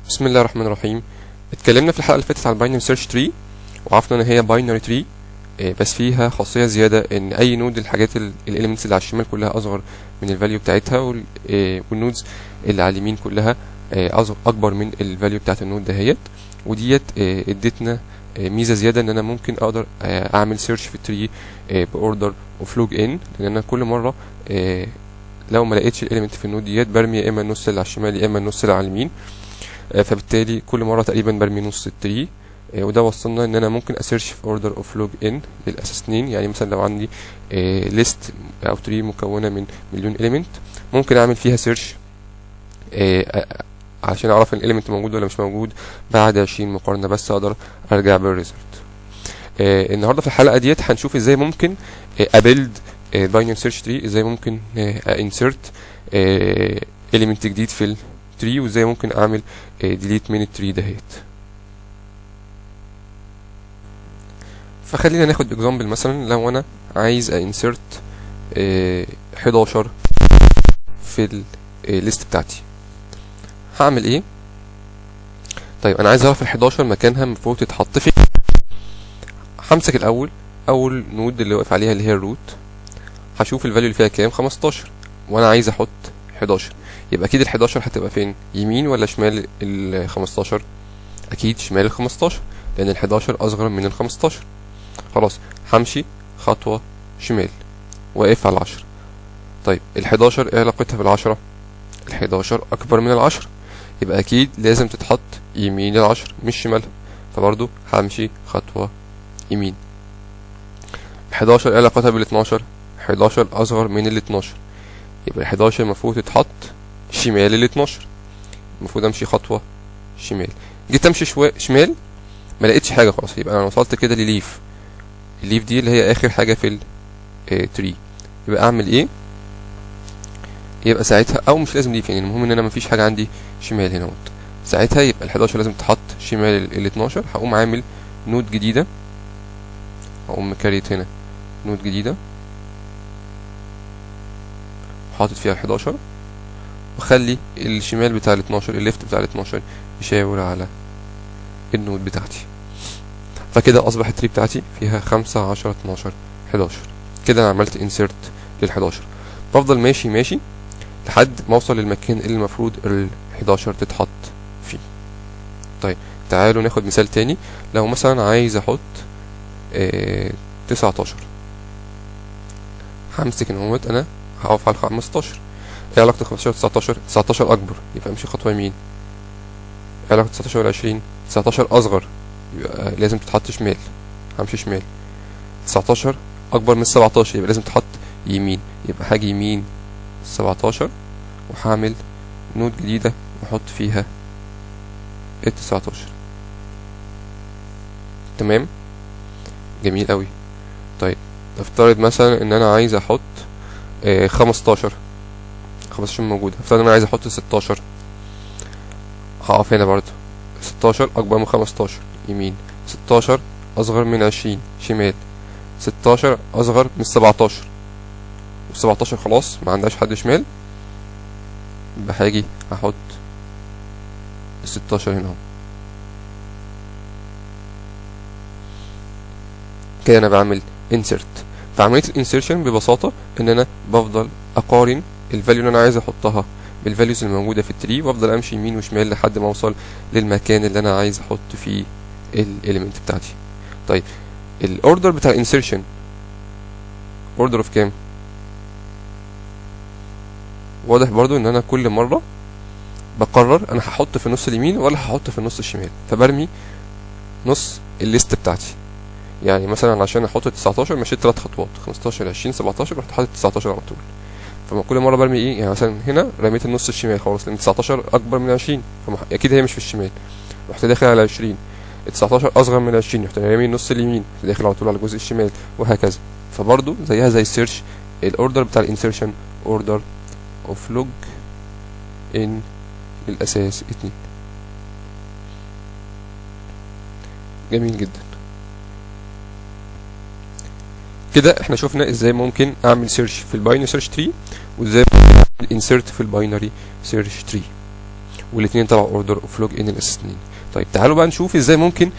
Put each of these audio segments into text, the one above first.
بسم الله الرحمن الرحيم. اتكلمنا في الحلقه اللي فاتت عن باينري سيرش تري، وعرفنا ان هي باينري تري بس فيها خاصيه زياده، ان اي نود الحاجات الاليمنتس اللي على الشمال كلها اصغر من الفاليو بتاعتها، والنودز اللي على اليمين كلها اكبر من الفاليو بتاعت النود دهيت. وديت ادتنا ميزه زياده، ان انا ممكن اقدر اعمل سيرش في التري باوردر اوف لوج ان، لان انا كل مره لو ما لقيتش الاليمنت في النود ديت برمي يا اما النص اللي على الشمال يا اما النص اللي على اليمين، فبالتالي كل مره تقريبا برمي نص التري. وده وصلنا ان انا ممكن اسيرش في اوردر اوف لوج ان للاساسنين. يعني مثلا لو عندي ليست او تري مكونه من مليون اليمنت، ممكن اعمل فيها سيرش عشان اعرف ان الاليمنت موجود ولا مش موجود. بعد 20 مقارنه بس اقدر ارجع بالريزلت. النهارده في الحلقه ديت هنشوف ازاي ممكن ابيلد باينري سيرش تري، ازاي ممكن انسرت اليمنت جديد في التري، وازاي ممكن اعمل ديليت من التري دهيت. فخلينا ناخد اكزامبل. مثلا لو انا عايز انسرت 11 في الليست بتاعتي، هعمل ايه؟ طيب انا عايز اعرف ال11 مكانها المفروض تتحط فين. همسك اول نود اللي واقف عليها اللي هي الروت، هشوف الفاليو اللي فيها كام، 15، وانا عايز احط 11. يبقى اكيد ال11 هتبقى فين؟ يمين ولا شمال ال15؟ اكيد شمال ال15، لان ال11 اصغر من ال15. خلاص همشي خطوه شمال واقف على 10. طيب ال11 ايه علاقتها بال10؟ ال11 اكبر من ال10، يبقى اكيد لازم تتحط يمين ال10 مش شمالها، فبرضو همشي خطوه يمين. ال11 ايه علاقتها بال12؟ 11 اصغر من ال12، يبقى ال11 المفروض تتحط شمال ال12، المفروض امشي خطوه شمال. جيت امشي شمال ما لقيتش حاجه، خلاص يبقى انا وصلت كده لليف. الليف دي اللي هي اخر حاجه في التري. يبقى اعمل ايه؟ يبقى ساعتها، او مش لازم ليف، يعني المهم ان انا مفيش حاجه عندي شمال هنا. ساعتها يبقى ال11 لازم تتحط شمال ال12. هقوم عامل نود جديده، هقوم مكريت هنا نود جديده حاطط فيها ال11، وخلي الشمال بتاع ال12 الليفت بتاع ال12 يشاور على النود بتاعتي. فكده اصبح التري بتاعتي فيها 5 10 12 11. كده انا عملت انسيرت لل11. بفضل ماشي لحد ما اوصل للمكان اللي المفروض ال11 تتحط فيه. طيب تعالوا ناخد مثال تاني. لو مثلا عايز احط 19، همسك اهوت انا هقف على 15. ايه علاقة 15 19؟ 19 اكبر، يبقى امشي خطوة يمين. ايه علاقة 19 ولا 20؟ 19 اصغر، يبقى لازم تتحط شمال، همشي شمال. 19 اكبر من 17، يبقى لازم تتحط يمين، يبقى هاجي يمين 17 وهعمل نود جديدة واحط فيها 19. تمام، جميل قوي. طيب نفترض مثلا ان انا عايز احط 15 موجودة. افترض ان انا عايز احط 16، هقف هنا برضو. 16 اكبر من 15 يمين، 16 اصغر من 20 شمال، 16 اصغر من 17، و17 خلاص ما عندهاش حد شمال، يبقى هاجي احط 16 هنا اهو. كده انا بعمل انسرت. فعمليه الانسرشن ببساطه ان انا بفضل اقارن الفاليو اللي انا عايز احطها بالفاليوز الموجوده في التري، وافضل امشي يمين وشمال لحد ما اوصل للمكان اللي انا عايز احط فيه الاليمنت بتاعتي. طيب الاوردر بتاع الانسرشن اوردر اوف كام؟ واضح برضو ان انا كل مره بقرر انا هحط في النص اليمين ولا هحط في النص الشمال، فبرمي نص الليست بتاعتي. يعني مثلا عشان احط 19 مشيت 3 خطوات، 15 20 17 رحت حاطط 19 على طول. فما كل مره برمي ايه؟ يعني مثلا هنا رميت النص الشمال خلاص، لان 19 اكبر من 20 فاكيد هي مش في الشمال، رحت داخل على 20. 19 اصغر من 20، رحت رامي النص اليمين، رحت داخل على طول على الجزء الشمال، وهكذا. فبرضو زيها زي السيرش، الاوردر بتاع الانسيرشن اوردر اوف لوج ان الاساس 2. جميل جدا. كده احنا شفنا ازاي ممكن اعمل سيرش في الباينري سيرش تري، وازاي ممكن اعمل انسيرت في الباينري سيرش تري. والاثنين طلعوا اوردر اوف لوج ان الاساسيين. طيب تعالوا بقى نشوف ازاي ممكن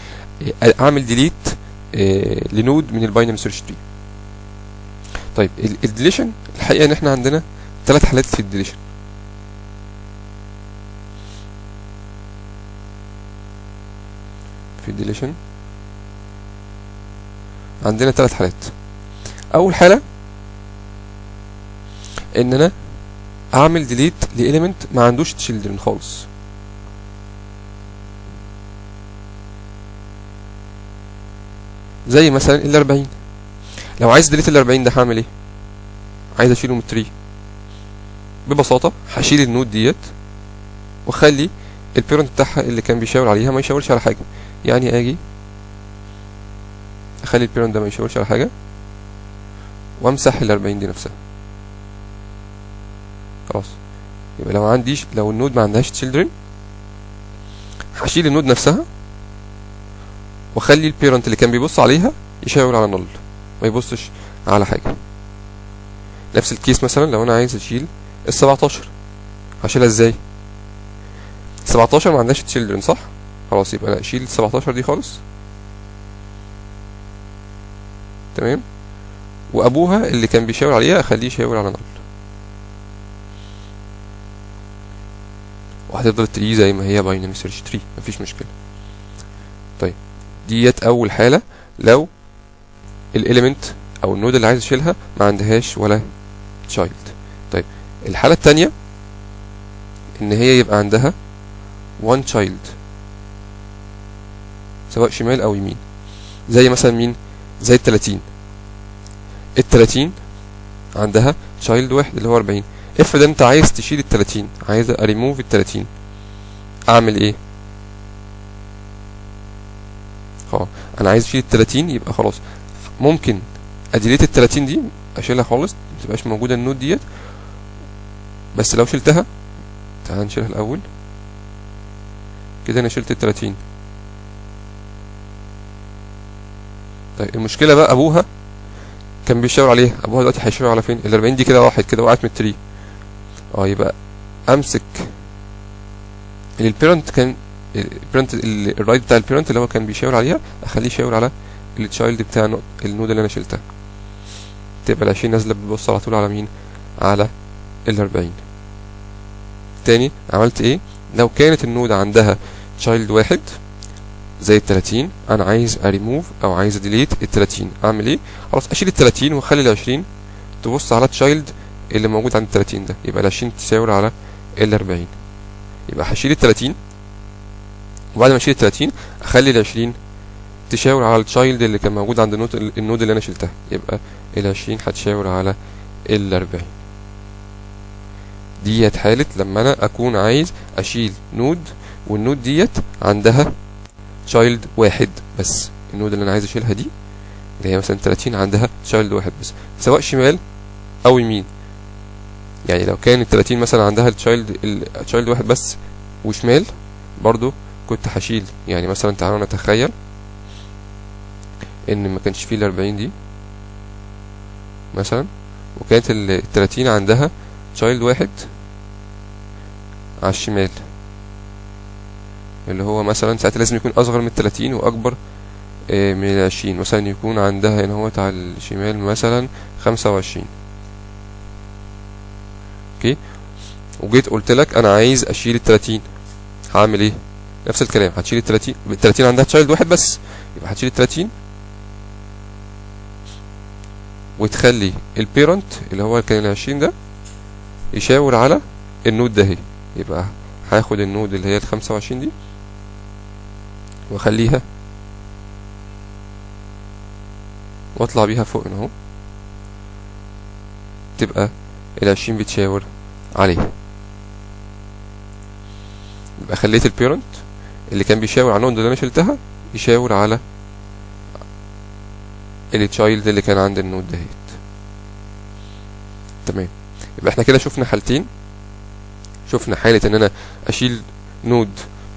اعمل ديليت لنود من الباينري سيرش تري. طيب الديليشن الحقيقه ان احنا عندنا 3 حالات في الديليشن. في الديليشن عندنا 3 حالات. اول حاله ان انا اعمل ديليت لإيليمنت ما عندوش تشيلدرن خالص. زي مثلا ال40. لو عايز ديليت ال40 ده هعمل ايه؟ عايز اشيله من التري. ببساطه هشيل النود ديت واخلي البيرنت بتاعها اللي كان بيشاور عليها ما يشاورش على حاجه. يعني اجي اخلي البيرنت ده ما يشاورش على حاجه وامسح ال40 دي نفسها. خلاص. يبقى لو النود ما عندهاش تشيلدرن هشيل النود نفسها واخلي البيرنت اللي كان بيبص عليها يشاور على نل، ما يبصش على حاجه. نفس الكيس مثلا لو انا عايز اشيل ال17 هشيلها ازاي؟ 17 ما عندهاش تشيلدرن صح؟ خلاص يبقى انا اشيل ال17 دي خالص. تمام. وابوها اللي كان بيشاور عليها اخليه يشاور على نل، وهتفضل التري زي ما هي باينري سيرش تري، مفيش مشكله. طيب ديت اول حاله لو الاليمنت او النود اللي عايز اشيلها ما عندهاش ولا تشايلد. طيب الحاله الثانيه ان هي يبقى عندها one child سواء شمال او يمين. زي مثلا مين؟ زي ال30 عندها child واحد اللي هو 40. افرض انت عايز تشيل ال30، عايز اريموف ال30، اعمل ايه؟ انا عايز اشيل ال30 يبقى خلاص ممكن اديليت ال30 دي اشيلها خالص متبقاش موجوده النود ديت. بس لو شلتها، تعال نشيلها الاول كده. انا شلت ال30. طيب المشكله بقى ابوها كان بيشاور عليها. ابوها دلوقتي هيشاور على فين؟ ال40 دي كده راحت كده وقعت من التري. يبقى امسك البيرنت، كان البيرنت الرايت بتاع البيرنت اللي هو كان بيشاور عليها اخليه يشاور على التشايلد بتاع النود اللي انا شلتها. تبقى ال20 نازله بتبص على طول على مين؟ على ال40. تاني عملت ايه؟ لو كانت النود عندها تشايلد واحد زي ال30، انا عايز اريموف او عايز اديليت ال30، اعمل ايه؟ خلاص اشيل ال30 واخلي ال20 تبص على التشايلد اللي موجود عند ال30 ده. يبقى ال20 تشاور على ال40. يبقى هشيل ال30 وبعد ما اشيل ال30 اخلي ال20 تشاور على التشايلد اللي كان موجود عند النود اللي انا شلتها. يبقى ال20 هتشاور على ال40. ديت حالة لما انا اكون عايز اشيل نود والنود ديت عندها تشايلد واحد بس. النود اللي انا عايز اشيلها دي اللي هي مثلا 30 عندها تشايلد واحد بس، سواء شمال او يمين. يعني لو كانت 30 مثلا عندها التشايلد واحد بس وشمال برضو كنت هشيل. يعني مثلا تعالوا نتخيل ان ما كانش فيه ال40 دي مثلا، وكانت ال30 عندها تشايلد واحد على الشمال اللي هو مثلا ساعتها لازم يكون اصغر من 30 واكبر من 20. مثلا يكون عندها هنا هو على الشمال مثلا 25. اوكي. وجيت قلت لك انا عايز اشيل ال30، هعمل ايه؟ نفس الكلام، هتشيل ال30 عندها تشايلد واحد بس، يبقى هتشيل ال30 وتخلي البيرنت اللي هو كان ال20 ده يشاور على النود ده اهي. يبقى هاخد النود اللي هي ال25 دي واخليها واطلع بيها فوق هنا اهو، تبقى ال20 بتشاور عليها. يبقى خليت البيرنت اللي كان بيشاور على النود اللي انا شلتها يشاور على التشايلد اللي كان عند النود دهيت. تمام. يبقى احنا كده شفنا حالتين. شفنا حالة ان انا اشيل نود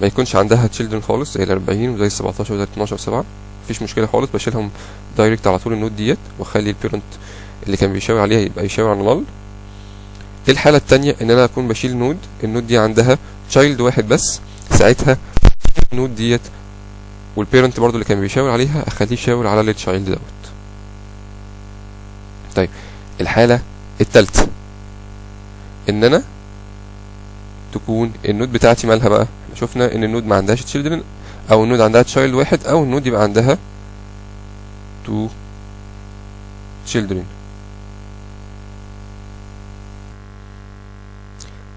ما يكونش عندها تشيلدرن خالص زي ال40 وزي ال17 وزي ال12 و7، مفيش مشكلة خالص، بشيلهم دايركت على طول النود ديت واخلي البيرنت اللي كان بيشاور عليها يبقى يشاور على نل. الحالة التانية ان انا اكون بشيل نود، النود دي عندها تشايلد واحد بس، ساعتها النود ديت والبيرنت برضو اللي كان بيشاور عليها اخليه يشاور على التشايلد دوت. طيب الحالة التالتة ان انا تكون النود بتاعتي مالها بقى. احنا شفنا ان النود ما عندهاش تشيلدرن، او النود عندها تشايلد واحد، او النود يبقى عندها تو تشيلدرن.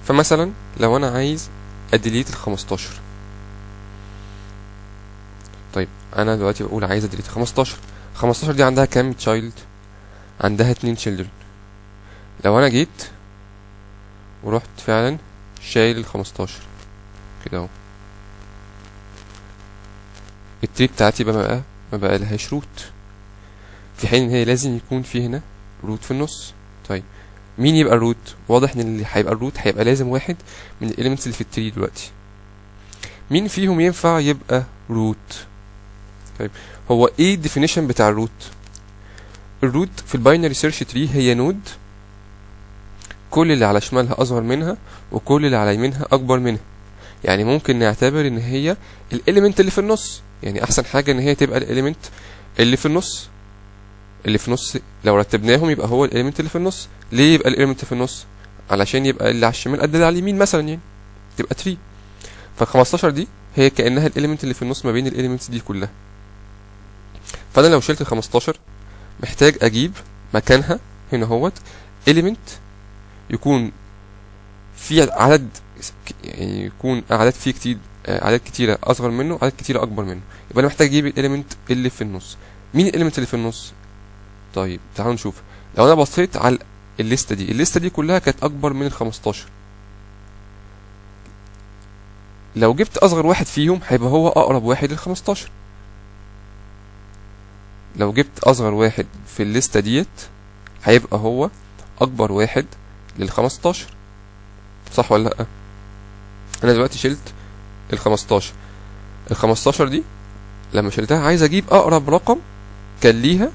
فمثلا لو انا عايز اديليت ال15، طيب انا دلوقتي بقول عايز اديليت 15 دي عندها كام تشايلد؟ عندها 2 تشيلدرن. لو انا جيت ورحت فعلا شايل ال15 كده اهو، التري بتاعتي ما بقى لهاش روت، في حين ان هي لازم يكون في هنا روت في النص. طيب مين يبقى الروت؟ واضح ان اللي هيبقى الروت هيبقى لازم واحد من الاليمنتس اللي في التري دلوقتي. مين فيهم ينفع يبقى روت؟ طيب هو ايه الديفينيشن بتاع الروت؟ الروت في الباينري سيرش تري هي نود كل اللي على شمالها اصغر منها وكل اللي على يمينها اكبر منها. يعني ممكن نعتبر ان هي الاليمنت اللي في النص، يعني احسن حاجه ان هي تبقى الاليمنت اللي في النص. اللي في النص لو رتبناهم يبقى هو الاليمنت اللي في النص. ليه يبقى الاليمنت في النص؟ علشان يبقى اللي على الشمال قد اللي على اليمين مثلا، يعني تبقى 3. فال15 دي هي كانها الاليمنت اللي في النص ما بين الاليمنتس دي كلها. فانا لو شلت ال15 محتاج اجيب مكانها هنا هوت element يكون في عدد، يعني يكون اعداد فيه كتير، اعداد كتيره اصغر منه اعداد كتيره اكبر منه. يبقى انا محتاج اجيب الاليمنت اللي في النص. مين الاليمنت اللي في النص؟ طيب تعالوا نشوف. لو انا بصيت على الليسته دي كلها كانت اكبر من ال15. لو جبت اصغر واحد فيهم هيبقى هو اقرب واحد لل15. لو جبت اصغر واحد في الليسته ديت هيبقى هو اكبر واحد لل15، صح ولا لا؟ انا دلوقتي شلت ال15 دي، لما شلتها عايز اجيب اقرب رقم كان ليها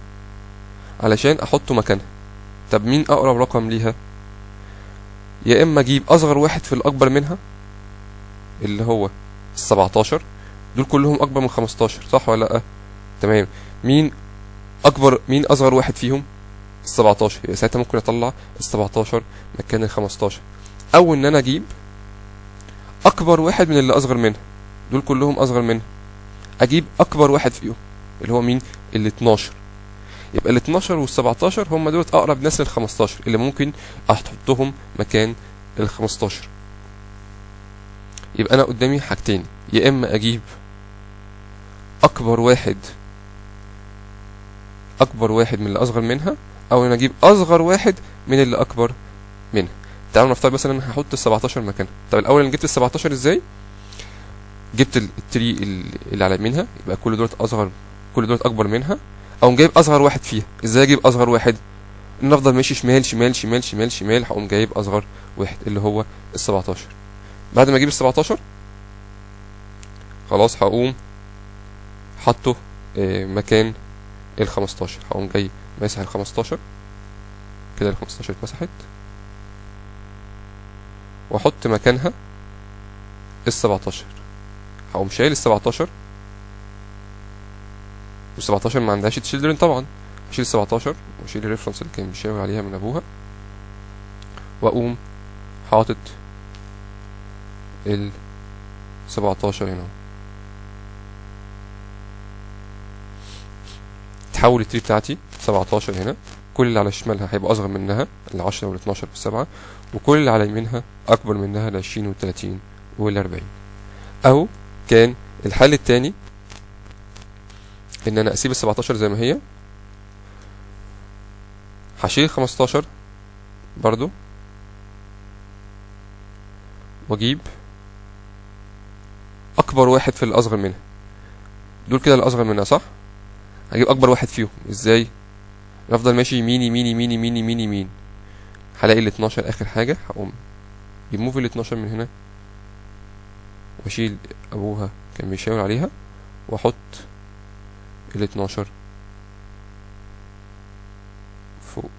علشان احطه مكانها. طب مين اقرب رقم ليها؟ يا اما اجيب اصغر واحد في الاكبر منها اللي هو ال17، دول كلهم اكبر من 15 صح ولا لا؟ تمام. مين اصغر واحد فيهم؟ ال17، يبقى ساعتها ممكن اطلع ال17 مكان ال15. او ان انا اجيب اكبر واحد من اللي اصغر منها، دول كلهم اصغر منها، اجيب اكبر واحد فيهم اللي هو مين؟ ال12. يبقى ال12 وال17 هم دول اقرب ناس لل15 اللي ممكن احطهم مكان ال15. يبقى انا قدامي حاجتين، يا اما اجيب اكبر واحد من اللي اصغر منها، او انا اجيب اصغر واحد من اللي اكبر منها. تعالوا نفترض مثلا انا هحط ال17 مكانها. طب الاول انا جبت ال17 ازاي؟ جبت التري اللي على يمينها، يبقى كل دول اكبر منها، او جايب اصغر واحد فيها. ازاي اجيب اصغر واحد؟ ان افضل ماشي شمال شمال شمال شمال شمال، هقوم جايب اصغر واحد اللي هو ال17. بعد ما اجيب ال17 خلاص هقوم حطه مكان ال15. هقوم جاي ماسح ال15 كده، ال15 اتمسحت، واحط مكانها ال17. هقوم شايل ال17، وال17 ما عندهاش تشيلدرن طبعا، اشيل ال17 واشيل الريفرنس اللي كان بيشاور عليها من ابوها، واقوم حاطط ال17 هنا. تحول التري بتاعتي 17 هنا، كل اللي على شمالها هيبقى اصغر منها ال10 وال12 وال7، وكل اللي على يمينها اكبر منها ال20 وال30 وال40. او كان الحل التاني ان انا اسيب ال17 زي ما هي، هشيل 15 برضو، واجيب اكبر واحد في الاصغر منها. دول كده الاصغر منها صح؟ هجيب اكبر واحد فيهم ازاي؟ افضل ماشي يمين يمين يمين يمين يمين يمين، هلاقي ال12 اخر حاجه، هقوم يموف ال12 من هنا، واشيل ابوها كان بيشاور عليها، واحط ال12 فوق.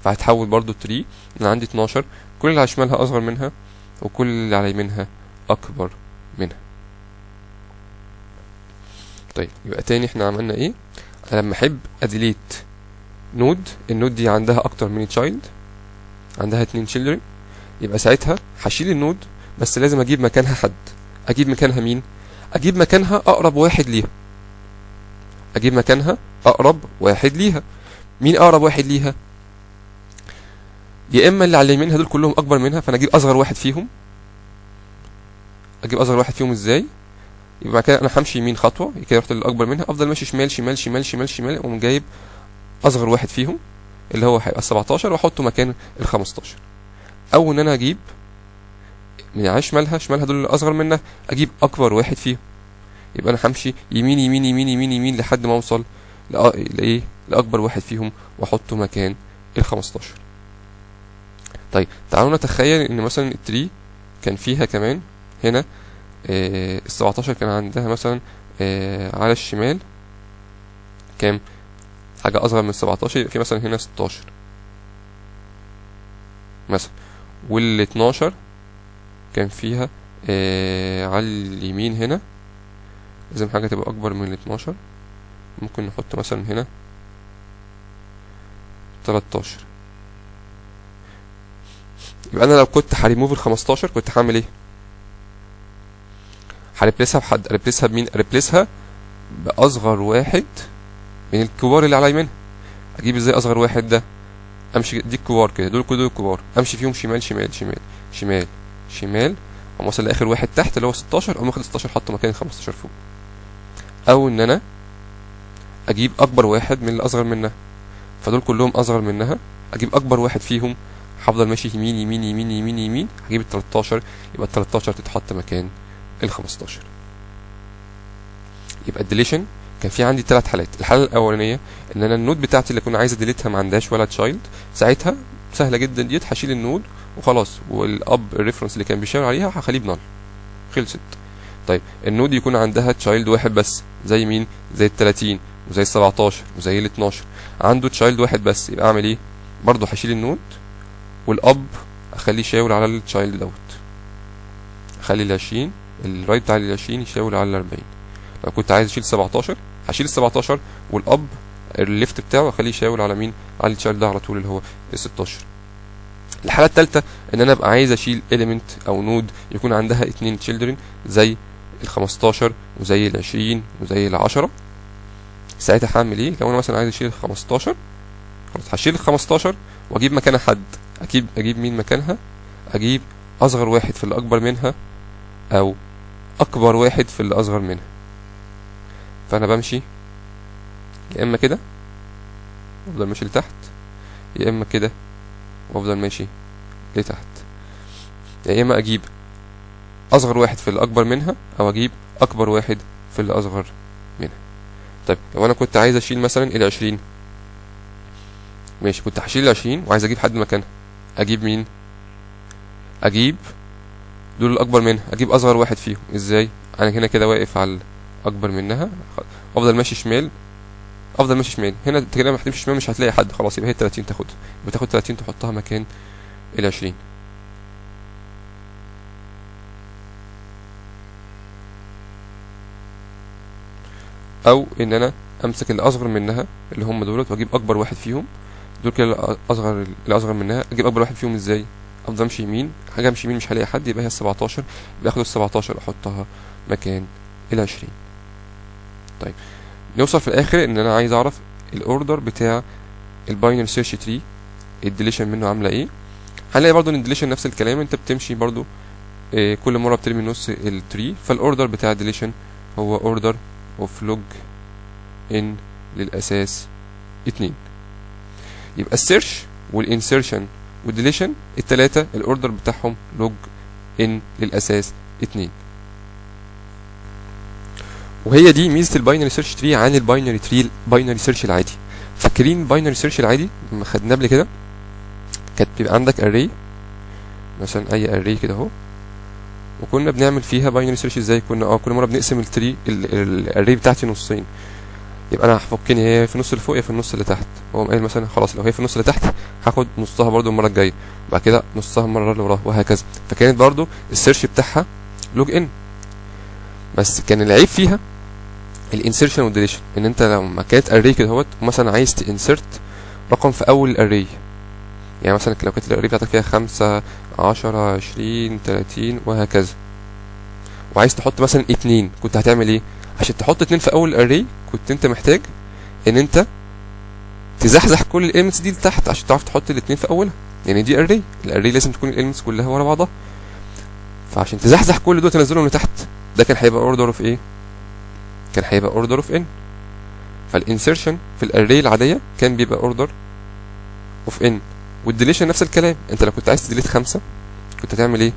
فهتحول برضو التري، انا عندي 12 كل اللي على شمالها اصغر منها وكل اللي على يمينها اكبر منها. طيب يبقى تاني احنا عملنا ايه؟ انا لما احب اديليت نود، النود دي عندها اكتر من تشايلد، عندها 2 children، يبقى ساعتها هشيل النود، بس لازم اجيب مكانها حد. اجيب مكانها مين؟ اجيب مكانها اقرب واحد ليها. اجيب مكانها اقرب واحد ليها. مين اقرب واحد ليها؟ يا اما اللي على يمينها دول كلهم اكبر منها، فانا اجيب اصغر واحد فيهم. اجيب اصغر واحد فيهم ازاي؟ يبقى بعد كده انا همشي يمين خطوه، كده رحت للاكبر منها، افضل ماشي شمال شمال شمال شمال شمال، اقوم جايب اصغر واحد فيهم اللي هو هيبقى 17 واحطه مكان ال 15. او ان انا اجيب من على شمالها دول اللي اصغر منها، اجيب اكبر واحد فيهم. يبقى انا همشي يمين يمين يمين يمين يمين لحد ما اوصل لايه؟ لاكبر واحد فيهم واحطه مكان ال 15. طيب تعالوا نتخيل ان مثلا التري كان فيها كمان هنا ال 17 كان عندها مثلا على الشمال كام؟ حاجة أصغر من 17، يبقى في مثلا هنا 16 مثلا، وال 12 كان فيها على اليمين هنا لازم حاجة تبقى أكبر من ال 12، ممكن نحط مثلا هنا 13. يبقى أنا لو كنت هريموف ال 15 كنت هعمل إيه؟ هريبليسها بحد. اريبليسها بمين؟ اريبليسها بأصغر واحد من الكبار اللي على يمينها. اجيب ازاي اصغر واحد ده؟ امشي دي الكبار كده، دول كل دول الكبار، امشي فيهم شمال شمال شمال شمال شمال، اقوم واصل لاخر واحد تحت اللي هو 16، اقوم واخد 16 حطه مكان 15 فوق. او ان انا اجيب اكبر واحد من اللي اصغر منها، فدول كلهم اصغر منها، اجيب اكبر واحد فيهم، هفضل ماشي يمين يمين يمين يمين يمين، هجيب ال 13، يبقى ال 13 تتحط مكان ال 15. يبقى الديليشن كان في عندي 3 حالات. الحاله الاولانيه ان انا النود بتاعتي اللي كنت عايز اديليتها ما عندهاش ولا تشايلد، ساعتها سهله جدا ديت، هشيل النود وخلاص، والاب الريفرنس اللي كان بيشاور عليها هخليه بنال، خلصت. طيب النود يكون عندها تشايلد واحد بس، زي مين؟ زي ال 30 وزي ال 17 وزي ال 12، عنده تشايلد واحد بس، يبقى اعمل ايه؟ برضه هشيل النود والاب اخليه يشاور على التشايلد دوت، اخلي ال 20 الرايت بتاع ال 20 يشاور على ال 40. لو كنت عايز اشيل 17 هشيل ال 17 والاب الليفت بتاعه اخليه يشاور على مين؟ على التشايلد ده على طول اللي هو ال 16. الحاله الثالثه ان انا ابقى عايز اشيل element او نود يكون عندها 2 children زي ال 15 وزي ال 20 وزي ال 10. ساعتها هعمل ايه؟ لو انا مثلا عايز اشيل ال 15 خلاص هشيل ال 15 واجيب مكانها حد. اجيب مين مكانها؟ اجيب اصغر واحد في اللي اكبر منها او اكبر واحد في اللي اصغر منها. فانا بمشي يا اما كده وافضل ماشي لتحت، يا اما كده وافضل ماشي لتحت، يا اما اجيب اصغر واحد في اللي اكبر منها او اجيب اكبر واحد في اللي اصغر منها. طيب لو انا كنت عايز اشيل مثلا ال 20 ماشي، كنت هشيل ال 20 وعايز اجيب حد مكانها، اجيب مين؟ اجيب دول الاكبر منها، اجيب اصغر واحد فيهم. ازاي؟ انا هنا كده واقف على الاكبر منها، افضل ماشي شمال، افضل ماشي شمال. هنا انت كده ما هتمشي شمال مش هتلاقي حد، خلاص يبقى هي 30 تاخدها، بتاخد 30 تحطها مكان ال 20. او ان انا امسك اللي اصغر منها اللي هم دولت واجيب اكبر واحد فيهم، دول كده اللي اصغر منها، اجيب اكبر واحد فيهم ازاي؟ افضل امشي يمين، حاجه امشي يمين مش هلاقي حد، يبقى هي ال 17، باخد ال 17 احطها مكان ال 20. طيب نوصل في الاخر ان انا عايز اعرف الاوردر بتاع الباينري سيرش تري، الديليشن منه عامله ايه. هنلاقي برضو ان الديليشن نفس الكلام، انت بتمشي برضو كل مره بترمي نص التري، فالاوردر بتاع الديليشن هو اوردر اوف لوج ان للاساس 2. يبقى السيرش والانسيرشن والديليشن التلاتة الاوردر بتاعهم لوج ان للاساس 2. وهي دي ميزه الباينري سيرش تري عن الباينري سيرش العادي. فاكرين الباينري سيرش العادي لما خدناه قبل كده؟ كانت بيبقى عندك اري مثلا، اي اري كده اهو، وكنا بنعمل فيها باينري سيرش ازاي؟ كنا كل مره بنقسم التري الاري بتاعتي نصين، يبقى انا هفكني هي في النص اللي فوق يا في النص اللي تحت. هو قايل مثلا خلاص لو هي في النص اللي تحت هاخد نصها برضو المره الجايه، وبعد كده نصها المره اللي وراها، وهكذا. فكانت برضو السيرش بتاعها لوج ان. بس كان العيب فيها الانسيرشن والديليشن، ان انت لما كانت اري كده اهوت مثلا عايز تانسرت رقم في اول الاري، يعني مثلا لو كانت الاري بتاعتك فيها 5 10 20 30 وهكذا، وعايز تحط مثلا 2، كنت هتعمل ايه؟ عشان تحط 2 في اول الاري كنت انت محتاج ان انت تزحزح كل الاليمنتس دي لتحت عشان تعرف تحط الاثنين في اولها، يعني دي اري، الاري لازم تكون الاليمنتس كلها ورا بعضها، فعشان تزحزح كل دول تنزلهم لتحت، ده كان هيبقى اوردر اوف ايه؟ كان هيبقى اوردر اوف ان. فالانسيرشن في الاري العاديه كان بيبقى اوردر اوف ان، والديليشن نفس الكلام. انت لو كنت عايز تديليت 5 كنت هتعمل ايه؟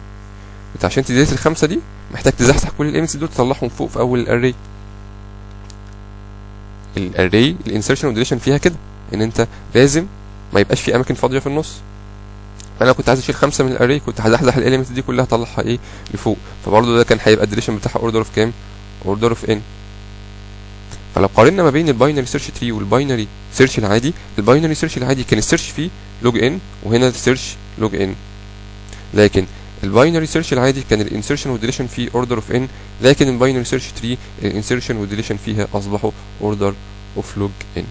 كنت عشان تديليت ال5 دي محتاج تزحزح كل الاليمنتس دول تطلعهم فوق في اول الاري. الاري الانسيرشن والديليشن فيها كده، ان انت لازم ما يبقاش في اماكن فاضيه في النص. فانا لو كنت عايز اشيل 5 من الاري كنت هزحزح الاليمنتس دي كلها اطلعها ايه؟ لفوق، فبرضه ده كان هيبقى الديليشن بتاعها اوردر اوف كام؟ اوردر اوف ان. فلو قارنا ما بين الباينري سيرش تري والباينري سيرش العادي، الباينري سيرش العادي كان السيرش فيه لوج ان، وهنا السيرش لوج ان. لكن الباينري سيرش العادي كان الانسيرشن والديليشن فيه اوردر اوف ان، لكن الباينري سيرش تري الانسيرشن والديليشن فيها اصبحوا اوردر اوف لوج ان.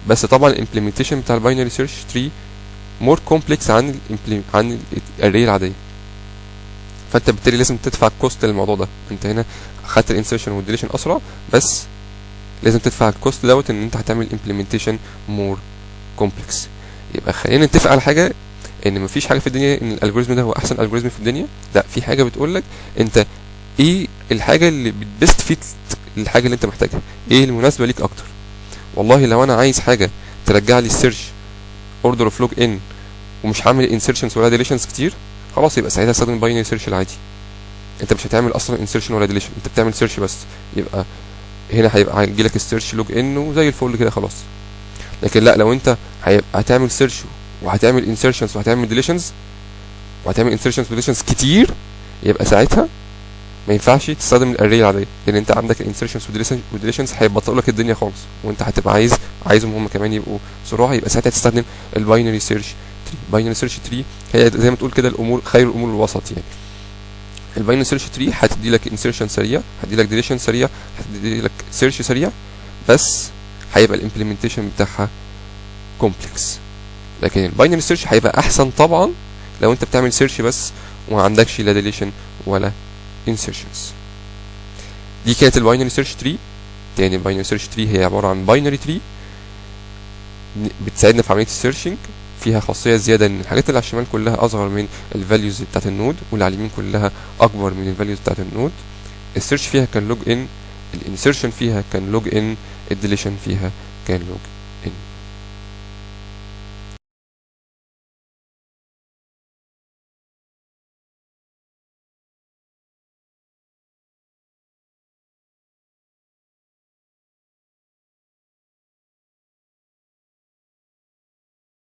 بس طبعا الامبلمنتيشن بتاع الباينري سيرش تري مور كومبلكس عن الاري العاديه، فانت بالتالي لازم تدفع الكوست للموضوع ده. انت هنا خدت الانسيرشن والديليشن اسرع، بس لازم تدفع الكوست دوت ان انت هتعمل امبلمنتيشن مور كومبلكس. يبقى خلينا نتفق على حاجه، ان مفيش حاجه في الدنيا ان الالجوريزم ده هو احسن الجوريزم في الدنيا، لا، في حاجه بتقول لك انت ايه الحاجه اللي بتبست فيت الحاجه اللي انت محتاجها، ايه المناسبه ليك اكتر. والله لو انا عايز حاجه ترجع لي السيرش اوردر اوف لوج ان ومش هعمل انسيرشنز ولا ديليشنز كتير، خلاص يبقى ساعتها استخدم باينري سيرش العادي. انت مش هتعمل اصلا انسيرشن ولا ديليشن، انت بتعمل سيرش بس، يبقى هنا هيبقى هيجي لك السيرش لوج ان وزي الفل كده خلاص. لكن لا، لو انت هتعمل سيرش وهتعمل انسيرشنز وهتعمل ديليشنز وهتعمل انسيرشنز وديليشنز كتير، يبقى ساعتها ما ينفعش تستخدم الاري العاديه، لان انت عندك الانسيرشنز وديليشنز هيبطئوا لك الدنيا خالص، وانت هتبقى عايزهم هم كمان يبقوا سرعه، يبقى ساعتها تستخدم الباينري سيرش تري. باينري سيرش تري هي زي ما تقول كده الامور خير الامور الوسط يعني. الباينري سيرش تري هتدي لك انسيرشن سريع، هتدي لك ديليشن سريع، هتدي لك سيرش سريع، بس هيبقى الامبلمنتيشن بتاعها كومبلكس. لكن الباينري سيرش هيبقى احسن طبعا لو انت بتعمل سيرش بس وما عندكش لا ديليشن ولا انسيرشنز. دي كانت الباينري سيرش تري. تاني الباينري سيرش تري هي عباره عن باينري تري بتساعدنا في عمليه السيرشنج، فيها خاصيه زياده ان الحاجات اللي على الشمال كلها اصغر من الفاليوز بتاعت النود، واللي على اليمين كلها اكبر من الفاليوز بتاعت النود. السيرش فيها كان لوج ان، الانسيرشن فيها كان لوج ان، الديليشن فيها كان لوج